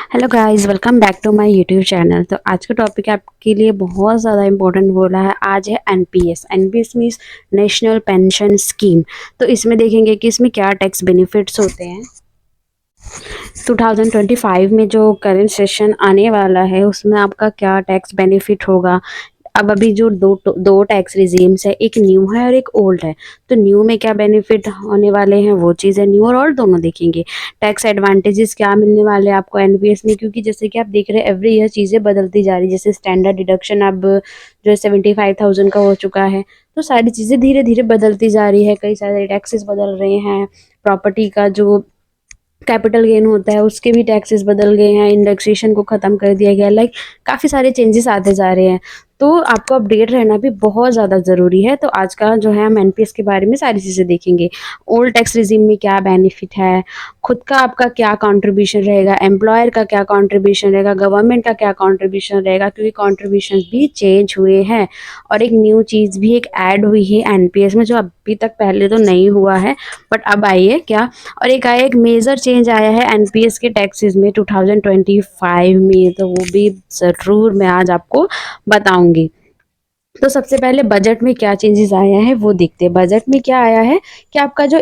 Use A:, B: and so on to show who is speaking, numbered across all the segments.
A: Hello guys, welcome back to my YouTube channel. तो आज का टॉपिक आपके लिए बहुत ज़्यादा इंपॉर्टेंट बोला है। आज है NPS. NPS means national pension scheme. तो इसमें देखेंगे कि इसमें क्या टैक्स बेनिफिट्स होते हैं। 2025 में जो करंट सेशन आने वाला है उसमें आपका क्या टैक्स बेनिफिट होगा। अब अभी जो दो टैक्स रिजीम्स है, एक न्यू है और एक ओल्ड है। तो न्यू में क्या बेनिफिट होने वाले हैं वो चीज़ है। न्यू और ओल्ड दोनों देखेंगे। टैक्स एडवांटेजेस क्या मिलने वाले हैं आपको एनपीएस में, क्योंकि जैसे कि आप देख रहे हैं एवरी ईयर चीज़ें बदलती जा रही है। जैसे स्टैंडर्ड डिडक्शन अब जो 75,000 का हो चुका है। तो सारी चीज़ें धीरे धीरे बदलती जा रही है। कई सारे टैक्सेस बदल रहे हैं। प्रॉपर्टी का जो कैपिटल गेन होता है उसके भी टैक्सेस बदल गए हैं। इंडेक्सेशन को ख़त्म कर दिया गया। काफ़ी सारे चेंजेस आते जा रहे हैं। तो आपको अपडेट रहना भी बहुत ज़्यादा ज़रूरी है। तो आज का जो है हम एनपीएस के बारे में सारी चीज़ें देखेंगे। ओल्ड टैक्स रिजीम में क्या बेनिफिट है, खुद का आपका क्या कंट्रीब्यूशन रहेगा, एम्प्लॉयर का क्या कंट्रीब्यूशन रहेगा, गवर्नमेंट का क्या कंट्रीब्यूशन रहेगा, क्योंकि कंट्रीब्यूशन भी चेंज हुए हैं। और एक न्यू चीज़ भी एक ऐड हुई है एनपीएस में, जो अभी तक पहले तो नहीं हुआ है बट अब आई है क्या। और एक मेजर चेंज आया है एनपीएस के टैक्सेस में 2025 में। तो वो भी ज़रूर मैं आज आपको बताऊंगी। तो सबसे पहले बजट में क्या चेंजेस आया है वो देखते हैं। बजट में क्या आया है कि आपका जो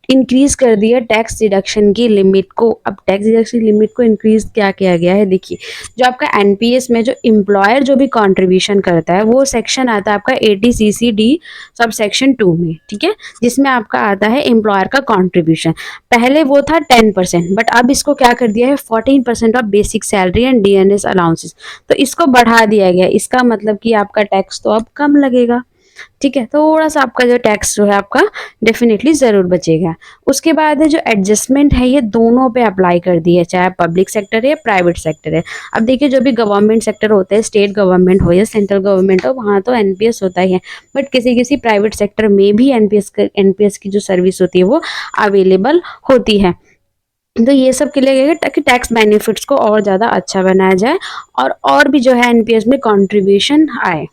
A: इंक्रीज कर दिया टैक्स डिडक्शन की लिमिट को। अब टैक्स डिडक्शन लिमिट को इंक्रीज क्या किया गया है, देखिए जो आपका एनपीएस में जो एम्प्लॉयर जो भी कंट्रीब्यूशन करता है वो सेक्शन आता है आपका 80CC-D सब सेक्शन 2 में, ठीक है, जिसमें आपका आता है एम्प्लॉयर का कंट्रीब्यूशन। पहले वो था 10%, बट अब इसको क्या कर दिया है 14% of basic salary and DNS allowances. तो इसको बढ़ा दिया गया। इसका मतलब कि आपका टैक्स तो अब कम लगेगा, ठीक है। थोड़ा सा आपका जो टैक्स जो है आपका डेफिनेटली ज़रूर बचेगा। उसके बाद है जो एडजस्टमेंट है ये दोनों पे अप्लाई कर दी है, चाहे पब्लिक सेक्टर है प्राइवेट सेक्टर है। अब देखिए जो भी गवर्नमेंट सेक्टर होते हैं, स्टेट गवर्नमेंट हो या सेंट्रल गवर्नमेंट हो, वहाँ तो एनपीएस होता ही है। बट किसी किसी प्राइवेट सेक्टर में भी एनपीएस की जो सर्विस होती है वो अवेलेबल होती है। तो ये सब के लिए ताकि टैक्स बेनिफिट्स को और ज़्यादा अच्छा बनाया जाए और भी जो है एनपीएस में कंट्रीब्यूशन आए।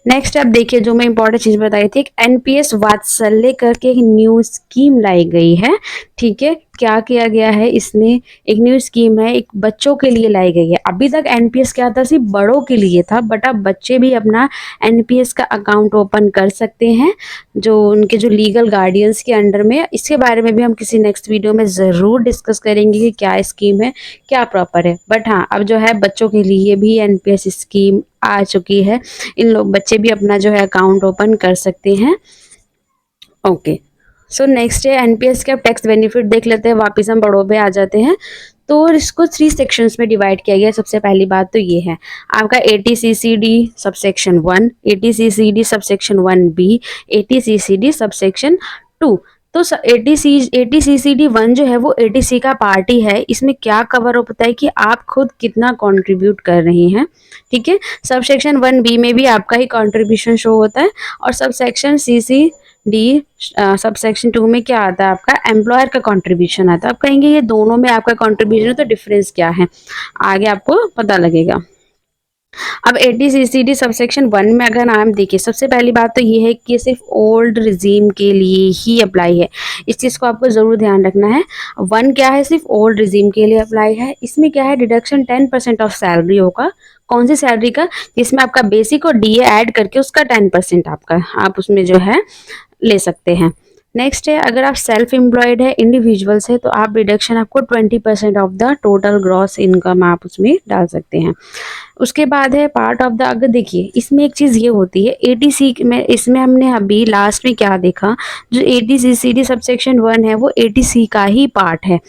A: नेक्स्ट आप देखिए जो मैं इंपॉर्टेंट चीज बताई थी, एक एनपीएस वात्सल्य करके एक न्यू स्कीम लाई गई है, ठीक है। क्या किया गया है इसमें, एक न्यू स्कीम है, एक बच्चों के लिए लाई गई है। अभी तक एनपीएस क्या था, सिर्फ बड़ों के लिए था, बट अब बच्चे भी अपना एनपीएस का अकाउंट ओपन कर सकते हैं जो उनके जो लीगल गार्डियंस के अंडर में। इसके बारे में भी हम किसी नेक्स्ट वीडियो में ज़रूर डिस्कस करेंगे कि क्या स्कीम है, क्या प्रॉपर है। बट हाँ, अब जो है बच्चों के लिए भी एनपीएस स्कीम आ चुकी है। इन लोग बच्चे भी अपना जो है अकाउंट ओपन कर सकते हैं। ओके, सो नेक्स्ट है एनपीएस के। अब टैक्स बेनिफिट देख लेते हैं, वापस हम बड़ों पे आ जाते हैं। तो इसको 3 सेक्शंस में डिवाइड किया गया है। सबसे पहली बात तो ये है आपका 80CC-D subsection 1, 80CC-D subsection 1B, 80CC-D subsection 2। तो 80CC-D1 जो है वो 80C का पार्ट ही है। इसमें क्या कवर होता है कि आप खुद कितना कंट्रीब्यूट कर रहे हैं, ठीक है। सब सेक्शन 1B में भी आपका ही कंट्रीब्यूशन शो होता है। और sub section CC-D sub section 2 में क्या आता है आपका एम्प्लॉयर का कंट्रीब्यूशन आता है। आप कहेंगे ये दोनों में आपका कंट्रीब्यूशन है तो डिफरेंस क्या है, आगे आपको पता लगेगा। अब 80CC-D सबसेक्शन 1 में अगर नाम देखिए, सबसे पहली बात तो ये है कि ये सिर्फ ओल्ड रिजीम के लिए ही अप्लाई है। इस चीज़ को आपको ज़रूर ध्यान रखना है। 1 क्या है, सिर्फ ओल्ड रिजीम के लिए अप्लाई है। इसमें क्या है, डिडक्शन 10% ऑफ सैलरी होगा। कौन सी सैलरी का, जिसमें आपका बेसिक और डीए ऐड करके उसका 10% आपका आप उसमें जो है ले सकते हैं। नेक्स्ट है अगर आप सेल्फ एम्प्लॉयड है, इंडिविजुअल्स है, तो आप डिडक्शन आपको 20% of the total gross income आप उसमें डाल सकते हैं। उसके बाद है पार्ट ऑफ द, अगर देखिए इसमें एक चीज़ ये होती है एटीसी में, इसमें हमने अभी लास्ट में क्या देखा, जो 80CC-D सबसेक्शन 1 है वो 80C का ही पार्ट है।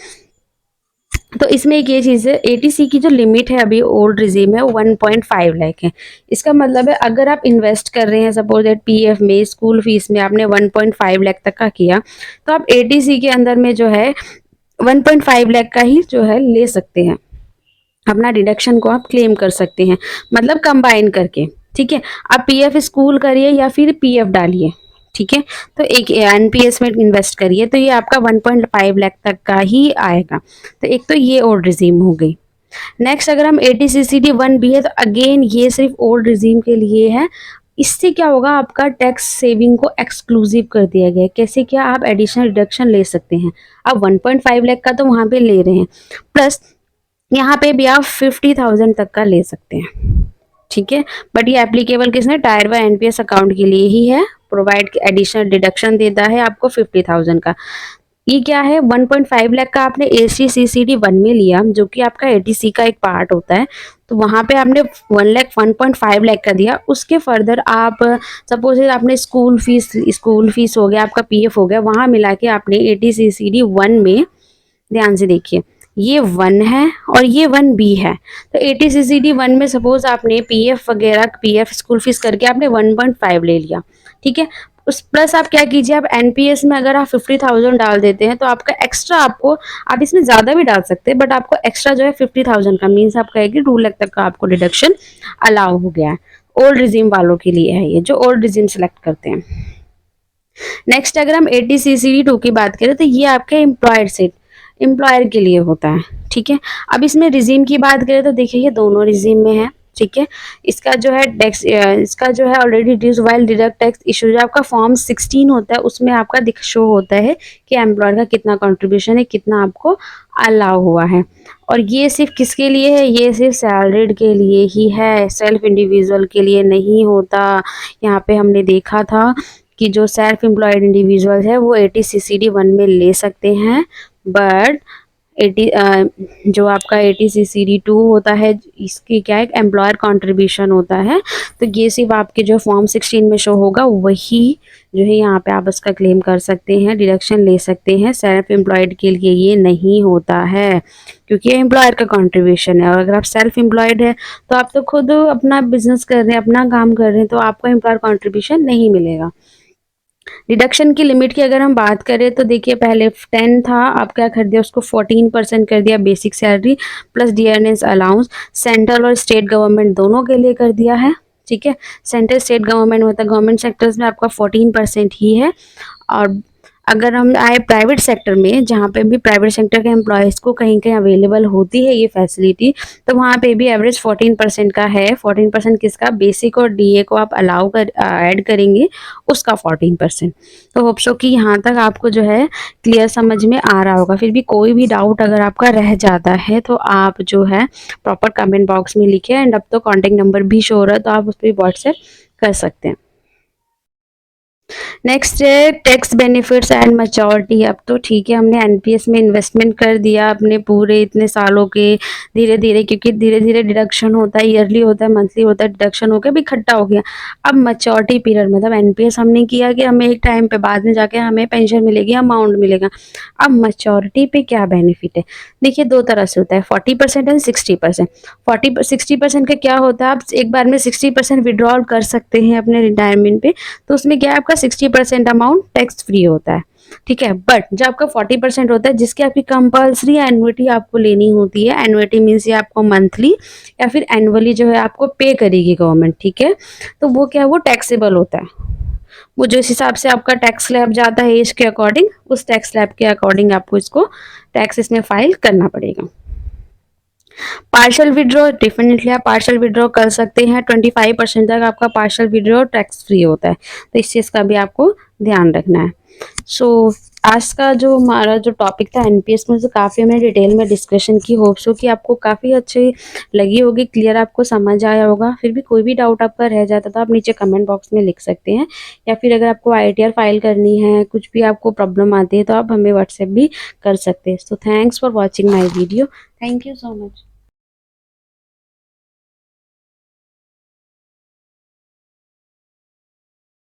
A: तो इसमें एक ये चीज़ है, 80C की जो लिमिट है अभी ओल्ड रिजीम है वो 1.5 लाख है। इसका मतलब है अगर आप इन्वेस्ट कर रहे हैं सपोज दैट पीएफ में, स्कूल फीस में आपने 1.5 लाख तक का किया, तो आप 80C के अंदर में जो है 1.5 लाख का ही जो है ले सकते हैं। अपना डिडक्शन को आप क्लेम कर सकते हैं, मतलब कंबाइन करके, ठीक है। आप पीएफ स्कूल करिए या फिर पीएफ डालिए, ठीक है। तो एक एनपीएस में इन्वेस्ट करिए तो ये आपका 1.5 लाख तक का ही आएगा। तो एक तो ये ओल्ड रिजीम हो गई। नेक्स्ट अगर हम 80CC-D1B है तो अगेन ये सिर्फ ओल्ड रिजीम के लिए है। इससे क्या होगा, आपका टैक्स सेविंग को एक्सक्लूसिव कर दिया गया है। कैसे, क्या आप एडिशनल डिडक्शन ले सकते हैं। आप 1.5 लाख का तो वहाँ पे ले रहे हैं, प्लस यहाँ पे भी आप 50,000 तक का ले सकते हैं, ठीक है। बट ये एप्लीकेबल किसने, टायर 1 एनपीएस अकाउंट के लिए ही है। प्रोवाइड एडिशनल डिडक्शन देता है आपको 50,000 का। ये क्या है, 1.5 लाख का आपने एसी सीसीडी 1 में लिया, जो कि आपका एटीसी का एक पार्ट होता है, तो वहां पे आपने 1.5 लाख का दिया। उसके फर्दर आप सपोज आपने स्कूल फीस हो गया, आपका पीएफ हो गया, वहां मिला के आपने एटी सीसीडी 1 में, ध्यान से देखिए, ये 1 है और ये 1 बी है। तो एटी सीसीडी 1 में सपोज आपने पीएफ वगैरह, पीएफ स्कूल फीस करके आपने 1.5 ले लिया, ठीक है। उस प्लस आप क्या कीजिए, आप एनपीएस में अगर आप 50,000 डाल देते हैं तो आपका एक्स्ट्रा, आपको, आप इसमें ज़्यादा भी डाल सकते हैं, बट आपको एक्स्ट्रा जो है 50,000 का, मीन्स आप कहेंगे 2 लाख तक का आपको डिडक्शन अलाउ हो गया है। ओल्ड रिजीम वालों के लिए है ये, जो ओल्ड रिजीम सेलेक्ट करते हैं। नेक्स्ट अगर हम 80 CCD 2 की बात करें तो ये आपके एम्प्लॉयर के लिए होता है, ठीक है। अब इसमें रिजीम की बात करें तो देखिए ये दोनों रिजीम में है, ठीक है। इसका जो है टैक्स, इसका जो है already dues while deduct tax issue, जो आपका फॉर्म 16 होता है उसमें आपका शो होता है कि एम्प्लॉयर का कितना कंट्रीब्यूशन है, कितना आपको अलाउ हुआ है। और ये सिर्फ किसके लिए है, ये सिर्फ सैलरीड के लिए ही है, सेल्फ इंडिविजुअल के लिए नहीं होता। यहाँ पे हमने देखा था कि जो सेल्फ एम्प्लॉयड इंडिविजुअल है वो 80 CCD 1 में ले सकते हैं, बट 80 जो आपका 80 CCD 2 होता है, इसकी क्या एक एम्प्लॉयर कंट्रीब्यूशन होता है, तो ये सिर्फ आपके जो फॉर्म 16 में शो होगा वही जो है यहाँ पे आप उसका क्लेम कर सकते हैं, डिडक्शन ले सकते हैं। सेल्फ एम्प्लॉयड के लिए ये नहीं होता है, क्योंकि ये एम्प्लॉयर का कंट्रीब्यूशन है। और अगर आप सेल्फ एम्प्लॉयड है तो आप तो खुद अपना बिजनेस कर रहे हैं, अपना काम कर रहे हैं, तो आपको एम्प्लॉयर कंट्रीब्यूशन नहीं मिलेगा। डिडक्शन की लिमिट की अगर हम बात करें तो देखिए पहले 10 था, आप क्या कर दिया, उसको 14% कर दिया basic salary plus dearness allowance. Central और स्टेट गवर्नमेंट दोनों के लिए कर दिया है, ठीक है। सेंट्रल स्टेट गवर्नमेंट होता है, गवर्नमेंट सेक्टर्स में आपका 14% ही है। और अगर हम आए प्राइवेट सेक्टर में, जहाँ पे भी प्राइवेट सेक्टर के एम्प्लॉयज़ को कहीं कहीं अवेलेबल होती है ये फैसिलिटी, तो वहाँ पे भी एवरेज 14% का है। 14% किसका, बेसिक और डीए को आप अलाउ कर ऐड करेंगे उसका 14%। तो होप सो कि यहाँ तक आपको जो है क्लियर समझ में आ रहा होगा। फिर भी कोई भी डाउट अगर आपका रह जाता है तो आप जो है प्रॉपर कमेंट बॉक्स में लिखे, एंड अब तो कॉन्टेक्ट नंबर भी शो हो रहा है तो आप उस पर व्हाट्सएप कर सकते हैं। नेक्स्ट है टैक्स बेनिफिट्स एंड मैच्योरिटी। अब तो ठीक है, हमने एनपीएस में इन्वेस्टमेंट कर दिया अपने पूरे इतने सालों के, धीरे धीरे, क्योंकि धीरे धीरे डिडक्शन होता है, ईयरली होता है, मंथली होता है, डिडक्शन होकर भी इकट्ठा हो गया। अब मैच्योरिटी पीरियड, मतलब एनपीएस हमने किया कि हमें एक टाइम पे बाद में जाके हमें पेंशन मिलेगी, अमाउंट मिलेगा। अब मैच्योरिटी पे क्या बेनिफिट है, देखिए दो तरह से होता है, 40% एंड 60%। 60% का क्या होता है, आप एक बार में 60% विड्रॉल कर सकते हैं अपने रिटायरमेंट पे, तो उसमें क्या है, आपका 60% अमाउंट टैक्स फ्री होता है, ठीक है। बट जब आपका 40% होता है, जिसकी आपकी कंपल्सरी एनुइटी आपको लेनी होती है, एनुइटी मीन्स ये आपको मंथली या फिर एनुअली जो है आपको पे करेगी गवर्नमेंट, ठीक है। तो वो क्या है, वो टैक्सेबल होता है। वो जिस हिसाब से आपका टैक्स स्लैब जाता है एज के अकॉर्डिंग, उस टैक्स स्लैब के अकॉर्डिंग आपको इसको टैक्स इसमें फाइल करना पड़ेगा। पार्शियल विड्रॉ, डेफिनेटली आप पार्शियल विड्रॉ कर सकते हैं, 25% तक आपका पार्शियल विड्रॉ टैक्स फ्री होता है, तो इस चीज़ का भी आपको ध्यान रखना है। सो आज का जो हमारा जो टॉपिक था एनपीएस में, से काफ़ी हमने डिटेल में डिस्कशन की। होप सो कि आपको काफ़ी अच्छी लगी होगी, क्लियर आपको समझ आया होगा। फिर भी कोई भी डाउट आपका रह जाता तो आप नीचे कमेंट बॉक्स में लिख सकते हैं, या फिर अगर आपको आईटीआर फाइल करनी है, कुछ भी आपको प्रॉब्लम आती है, तो आप हमें व्हाट्सएप भी कर सकते हैं। So thanks for watching my video, thank you so much.